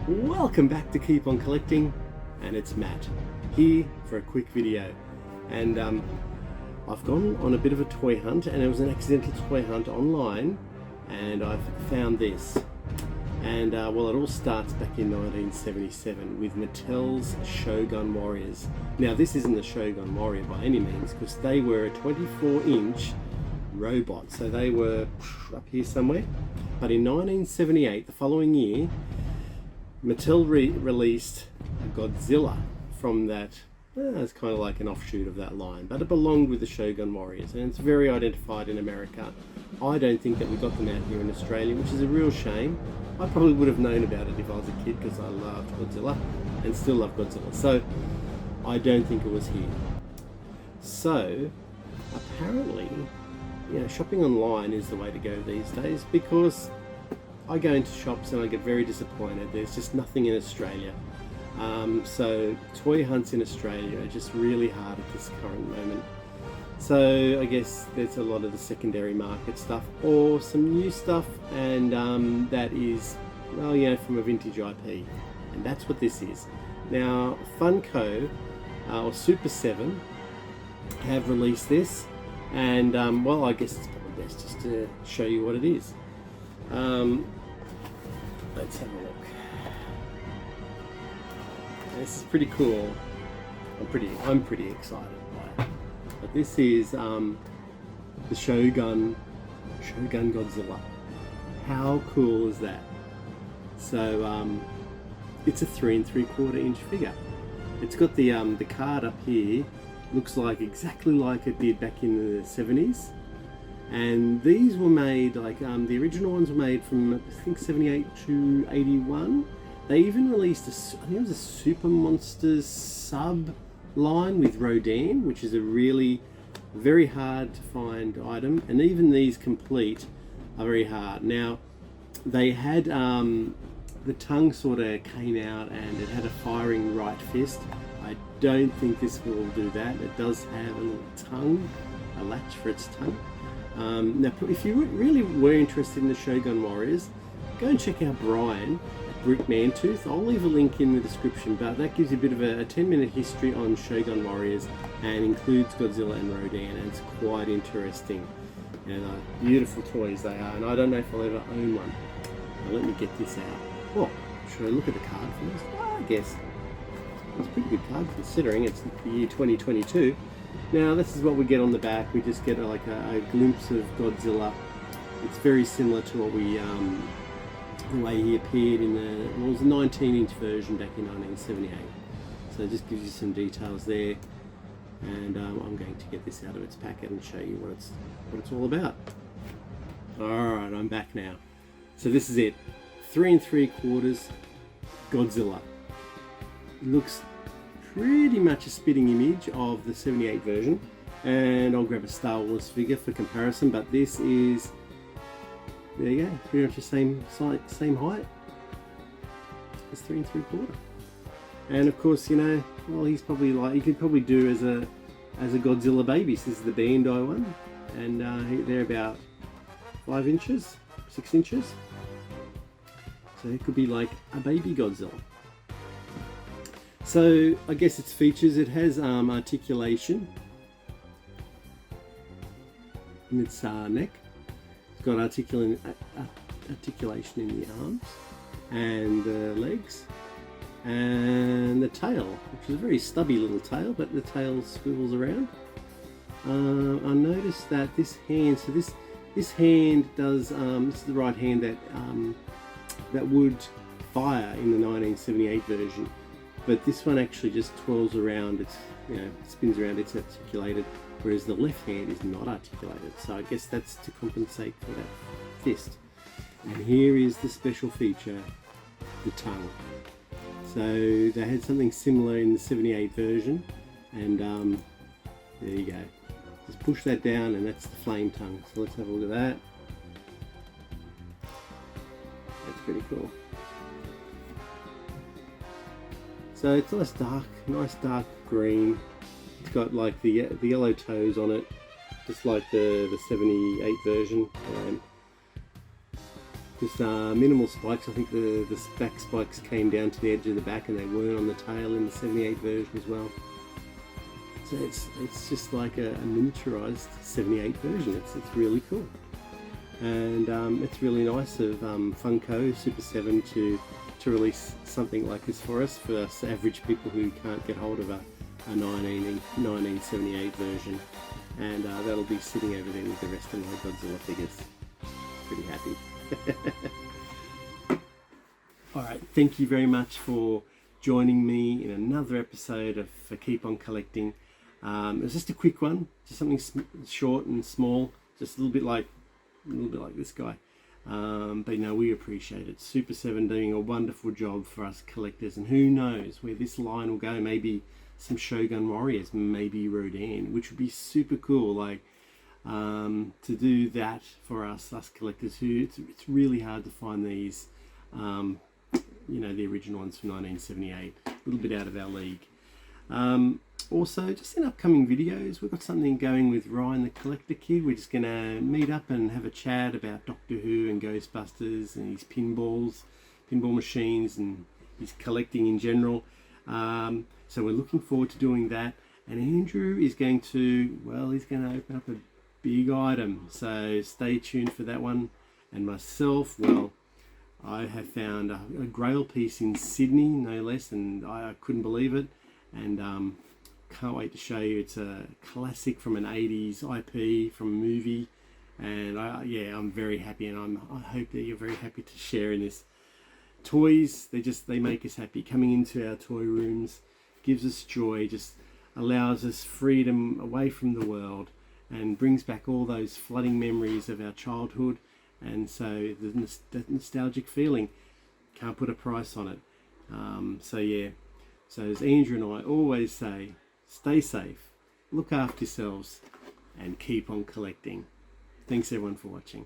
Welcome back to Keep On Collecting, and it's Matt here for a quick video. And I've gone on a bit of a toy hunt, and it was an accidental toy hunt online, and I've found this. And well, it all starts back in 1977 with Mattel's Shogun Warriors. Now this isn't the Shogun Warrior by any means, because they were a 24-inch robot, so they were up here somewhere. But in 1978, the following year, Mattel released a Godzilla from that. It's kind of like an offshoot of that line, but it belonged with the Shogun Warriors, and it's very identified in America. I don't think that we got them out here in Australia, which is a real shame. I probably would have known about it if I was a kid, because I loved Godzilla and still love Godzilla, so I don't think it was here. So apparently, you know, shopping online is the way to go these days, because I go into shops and I get very disappointed. There's just nothing in Australia. So toy hunts in Australia are just really hard at this current moment. So I guess there's a lot of the secondary market stuff or some new stuff, and that is, well, you know, from a vintage IP, and that's what this is. Now Funko or Super 7 have released this, and well, I guess it's probably best just to show you what it is. Let's have a look. This is pretty cool. I'm pretty excited by it. But this is the Shogun Godzilla. How cool is that? So it's a 3 3/4 inch figure. It's got the card up here. Looks like exactly like it did back in the 70s. And these were made, like the original ones were made from, I think, 78 to 81. They even released I think it was a Super Monsters sub line with Rodan, which is a really very hard to find item, and even these complete are very hard. Now they had the tongue sort of came out and it had a firing right fist. I don't think this will do that. It does have a little tongue, a latch for its tongue. Now if you really were interested in the Shogun Warriors, go and check out Brian at Mantooth. I'll leave a link in the description, but that gives you a bit of a 10-minute history on Shogun Warriors and includes Godzilla and Rodan, and it's quite interesting. And beautiful toys they are, and I don't know if I'll ever own one. Now let me get this out. Well, should I look at the card first? I guess it's a pretty good card considering it's the year 2022. Now this is what we get on the back. We just get like a glimpse of Godzilla. It's very similar to what we the way he appeared in the, well, it was a 19-inch version back in 1978. So it just gives you some details there, and I'm going to get this out of its packet and show you what it's all about. Alright, I'm back now. So this is it. 3 3/4 Godzilla. It looks pretty much a spitting image of the 78 version, and I'll grab a Star Wars figure for comparison, but this is, there you go, pretty much the same height. It's 3 3/4. And of course, you know, well, he's probably like, you could probably do as a Godzilla baby. So this is the Bandai one, and they're about 5 inches, 6 inches. So it could be like a baby Godzilla. So I guess its features, it has articulation in its neck. It's got articulation in the arms and the legs and the tail, which is a very stubby little tail, but the tail swivels around. I noticed that this hand, so this hand does, this is the right hand that would fire in the 1978 version, but this one actually just twirls around. It's, you know, spins around. It's articulated, whereas the left hand is not articulated. So I guess that's to compensate for that fist. And here is the special feature, the tongue. So they had something similar in the 78 version, and there you go. Just push that down, and that's the flame tongue. So let's have a look at that. That's pretty cool. So it's nice dark green. It's got like the yellow toes on it, just like the 78 version. Just minimal spikes. I think the back spikes came down to the edge of the back and they weren't on the tail in the 78 version as well. So it's just like a miniaturized 78 version. It's really cool. And it's really nice of Funko Super 7 to release something like this for us average people who can't get hold of a 1978 version. And that'll be sitting over there with the rest of my Godzilla figures. Pretty happy. Alright, thank you very much for joining me in another episode of Keep On Collecting. It was just a quick one, just something short and small, just a little bit like this guy. But you know, we appreciate it. Super 7 doing a wonderful job for us collectors, and who knows where this line will go. Maybe some Shogun Warriors, maybe Rodan, which would be super cool. Like to do that for us collectors who it's really hard to find these, you know, the original ones from 1978, a little bit out of our league. Also, just in upcoming videos, we've got something going with Ryan the Collector Kid. We're just going to meet up and have a chat about Doctor Who and Ghostbusters and his pinball machines and his collecting in general. So we're looking forward to doing that. And Andrew is going to, well, he's going to open up a big item. So stay tuned for that one. And myself, well, I have found a grail piece in Sydney, no less, and I couldn't believe it. And can't wait to show you. It's a classic from an 80s IP from a movie, and yeah, I'm very happy, and I hope that you're very happy to share in this. Toys, they make us happy. Coming into our toy rooms gives us joy, just allows us freedom away from the world, and brings back all those flooding memories of our childhood. And so the nostalgic feeling, can't put a price on it. So yeah, so as Andrew and I always say, stay safe, look after yourselves, and keep on collecting. Thanks everyone for watching.